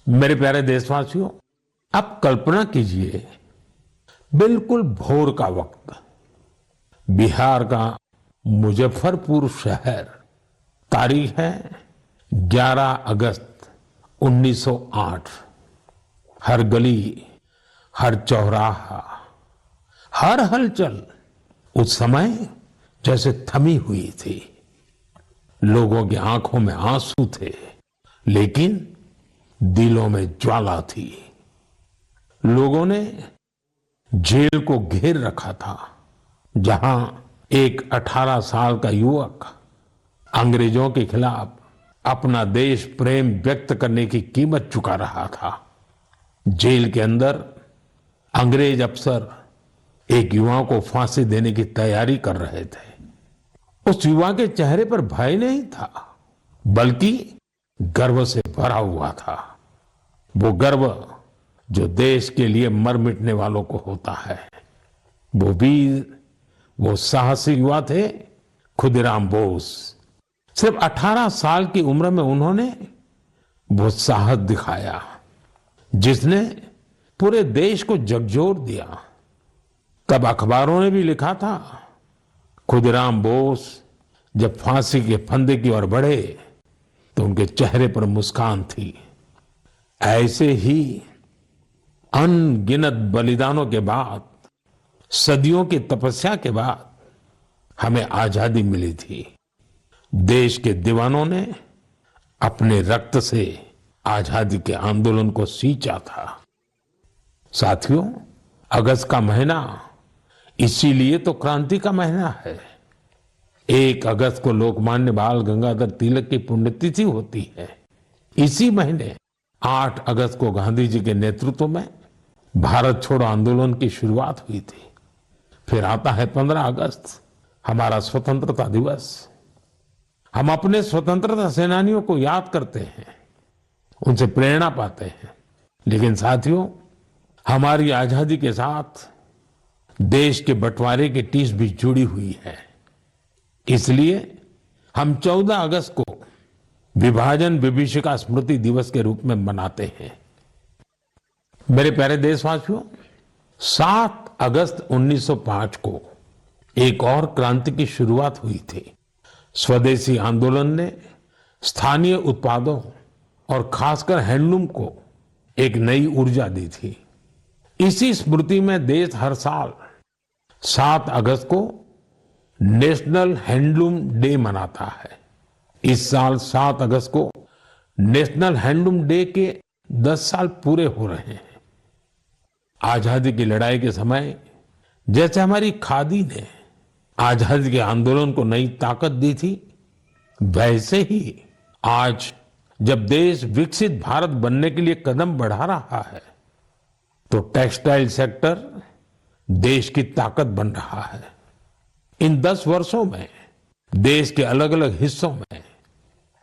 मेरे प्यारे देशवासियों, आप कल्पना कीजिए, बिल्कुल भोर का वक्त, बिहार का मुजफ्फरपुर शहर, तारीख है 11 अगस्त 1908। हर गली, हर चौराहा, हर हलचल उस समय जैसे थमी हुई थी। लोगों की आंखों में आंसू थे, लेकिन दिलों में ज्वाला थी। लोगों ने जेल को घेर रखा था, जहां एक 18 साल का युवक अंग्रेजों के खिलाफ अपना देश प्रेम व्यक्त करने की कीमत चुका रहा था। जेल के अंदर अंग्रेज अफसर एक युवा को फांसी देने की तैयारी कर रहे थे। उस युवा के चेहरे पर भय नहीं था, बल्कि गर्व से भरा हुआ था। वो गर्व जो देश के लिए मर मिटने वालों को होता है। वो वीर, वो साहसी युवा थे खुदीराम बोस। सिर्फ 18 साल की उम्र में उन्होंने वो साहस दिखाया जिसने पूरे देश को झकझोर दिया। तब अखबारों ने भी लिखा था, खुदीराम बोस जब फांसी के फंदे की ओर बढ़े तो उनके चेहरे पर मुस्कान थी। ऐसे ही अनगिनत बलिदानों के बाद, सदियों की तपस्या के बाद हमें आजादी मिली थी। देश के दीवानों ने अपने रक्त से आजादी के आंदोलन को सींचा था। साथियों, अगस्त का महीना इसीलिए तो क्रांति का महीना है। 1 अगस्त को लोकमान्य बाल गंगाधर तिलक की पुण्यतिथि होती है। इसी महीने 8 अगस्त को गांधी जी के नेतृत्व में भारत छोड़ो आंदोलन की शुरुआत हुई थी। फिर आता है 15 अगस्त, हमारा स्वतंत्रता दिवस। हम अपने स्वतंत्रता सेनानियों को याद करते हैं, उनसे प्रेरणा पाते हैं। लेकिन साथियों, हमारी आजादी के साथ देश के बंटवारे की टीस भी जुड़ी हुई है। इसलिए हम 14 अगस्त को विभाजन विभीषिका स्मृति दिवस के रूप में मनाते हैं। मेरे प्यारे देशवासियों, 7 अगस्त 1905 को एक और क्रांति की शुरुआत हुई थी। स्वदेशी आंदोलन ने स्थानीय उत्पादों और खासकर हैंडलूम को एक नई ऊर्जा दी थी। इसी स्मृति में देश हर साल 7 अगस्त को नेशनल हैंडलूम डे मनाता है। इस साल 7 अगस्त को नेशनल हैंडलूम डे के 10 साल पूरे हो रहे हैं। आजादी की लड़ाई के समय जैसे हमारी खादी ने आजादी के आंदोलन को नई ताकत दी थी, वैसे ही आज जब देश विकसित भारत बनने के लिए कदम बढ़ा रहा है, तो टेक्सटाइल सेक्टर देश की ताकत बन रहा है। इन 10 वर्षों में देश के अलग अलग हिस्सों में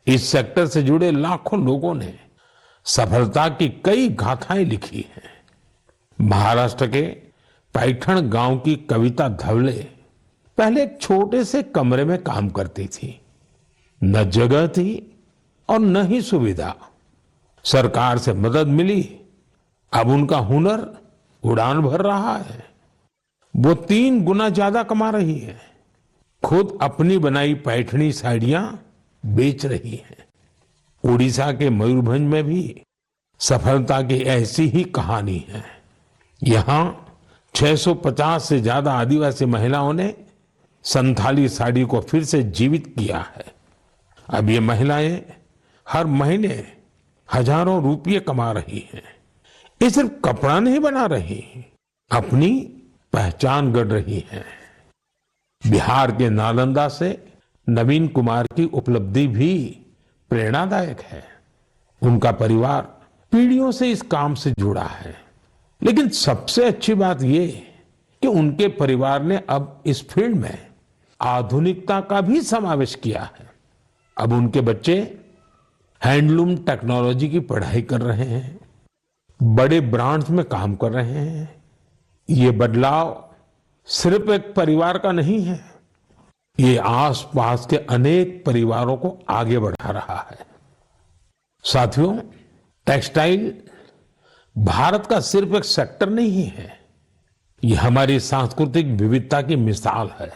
इस सेक्टर से जुड़े लाखों लोगों ने सफलता की कई गाथाएं लिखी हैं। महाराष्ट्र के पैठण गांव की कविता धवले पहले एक छोटे से कमरे में काम करती थी। न जगह थी और न ही सुविधा। सरकार से मदद मिली, अब उनका हुनर उड़ान भर रहा है। वो 3 गुना ज्यादा कमा रही है। खुद अपनी बनाई पैठणी साड़ियां बेच रही है। उड़ीसा के मयूरभंज में भी सफलता की ऐसी ही कहानी है। यहाँ 650 से ज्यादा आदिवासी महिलाओं ने संथाली साड़ी को फिर से जीवित किया है। अब ये महिलाएं हर महीने हजारों रुपये कमा रही हैं। ये सिर्फ कपड़ा नहीं बना रही, अपनी पहचान गढ़ रही हैं। बिहार के नालंदा से नवीन कुमार की उपलब्धि भी प्रेरणादायक है। उनका परिवार पीढ़ियों से इस काम से जुड़ा है। लेकिन सबसे अच्छी बात ये कि उनके परिवार ने अब इस फील्ड में आधुनिकता का भी समावेश किया है। अब उनके बच्चे हैंडलूम टेक्नोलॉजी की पढ़ाई कर रहे हैं, बड़े ब्रांड्स में काम कर रहे हैं। ये बदलाव सिर्फ एक परिवार का नहीं है, ये आसपास के अनेक परिवारों को आगे बढ़ा रहा है। साथियों, टेक्सटाइल भारत का सिर्फ एक सेक्टर नहीं है, ये हमारी सांस्कृतिक विविधता की मिसाल है।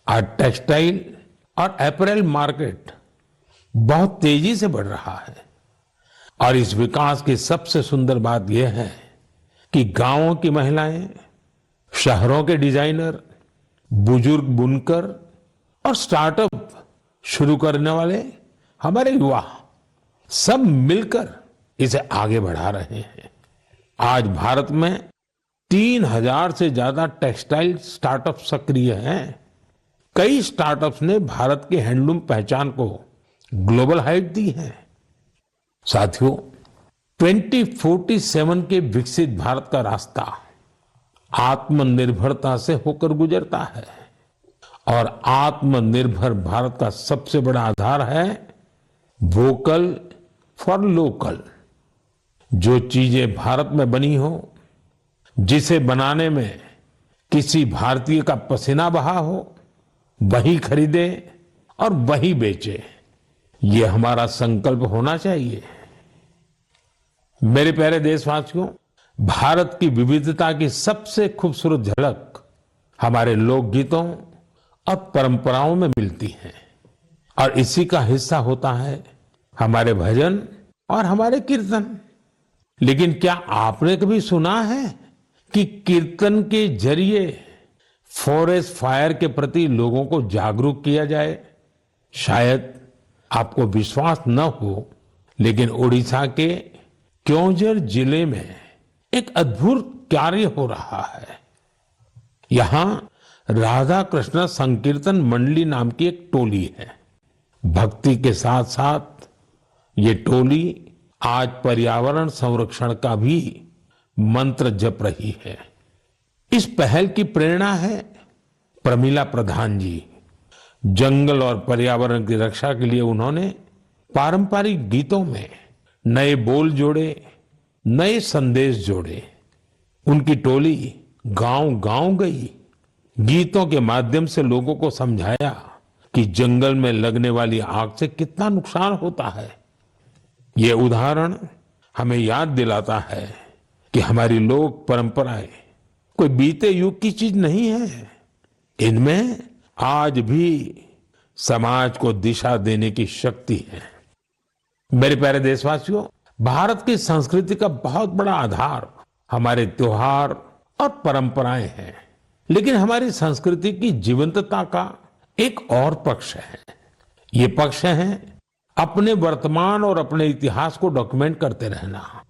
आज टेक्सटाइल और अपैरेल मार्केट बहुत तेजी से बढ़ रहा है और इस विकास की सबसे सुंदर बात यह है कि गांवों की महिलाएं, शहरों के डिजाइनर, बुजुर्ग बुनकर और स्टार्टअप शुरू करने वाले हमारे युवा सब मिलकर इसे आगे बढ़ा रहे हैं। आज भारत में 3000 से ज्यादा टेक्सटाइल स्टार्टअप सक्रिय हैं। कई स्टार्टअप्स ने भारत की हैंडलूम पहचान को ग्लोबल हाइट दी है। साथियों, 2047 के विकसित भारत का रास्ता आत्मनिर्भरता से होकर गुजरता है और आत्मनिर्भर भारत का सबसे बड़ा आधार है वोकल फॉर लोकल। जो चीजें भारत में बनी हो, जिसे बनाने में किसी भारतीय का पसीना बहा हो, वही खरीदे और वही बेचे, ये हमारा संकल्प होना चाहिए। मेरे प्यारे देशवासियों, भारत की विविधता की सबसे खूबसूरत झलक हमारे लोकगीतों और परंपराओं में मिलती है और इसी का हिस्सा होता है हमारे भजन और हमारे कीर्तन। लेकिन क्या आपने कभी सुना है कि कीर्तन के जरिए फॉरेस्ट फायर के प्रति लोगों को जागरूक किया जाए? शायद आपको विश्वास न हो, लेकिन उड़ीसा के क्योंझर जिले में एक अद्भुत कार्य हो रहा है। यहां राधा कृष्ण संकीर्तन मंडली नाम की एक टोली है। भक्ति के साथ साथ ये टोली आज पर्यावरण संरक्षण का भी मंत्र जप रही है। इस पहल की प्रेरणा है प्रमिला प्रधान जी। जंगल और पर्यावरण की रक्षा के लिए उन्होंने पारंपरिक गीतों में नए बोल जोड़े, नए संदेश जोड़े। उनकी टोली गांव-गांव गई, गीतों के माध्यम से लोगों को समझाया कि जंगल में लगने वाली आग से कितना नुकसान होता है। ये उदाहरण हमें याद दिलाता है कि हमारी लोक परंपराएं कोई बीते युग की चीज नहीं है। इनमें आज भी समाज को दिशा देने की शक्ति है। मेरे प्यारे देशवासियों, भारत की संस्कृति का बहुत बड़ा आधार हमारे त्योहार और परंपराएं हैं। लेकिन हमारी संस्कृति की जीवंतता का एक और पक्ष है। ये पक्ष है अपने वर्तमान और अपने इतिहास को डॉक्यूमेंट करते रहना।